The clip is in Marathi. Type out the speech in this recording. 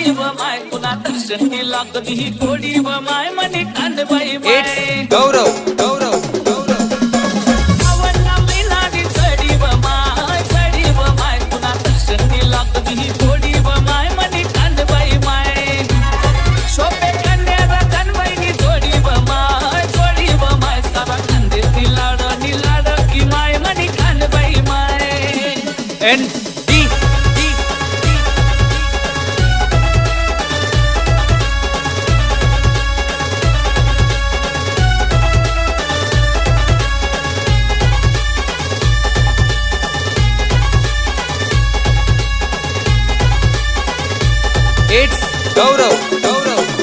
माय कुणा दर्शन केला कधी ही कोडी व माय मनी कांदबाई माय गौरव गौरव गौरव आवडला मिलाडी सडी व माय कुणा दर्शन केला कधी ही कोडी व माय मनी कांदबाई माय शोभे कन्या कनबाईनी जोडी व माय सारा कांदे लाड की माय मनी कांदबाई माय एन डी इट्स गौरव गौरव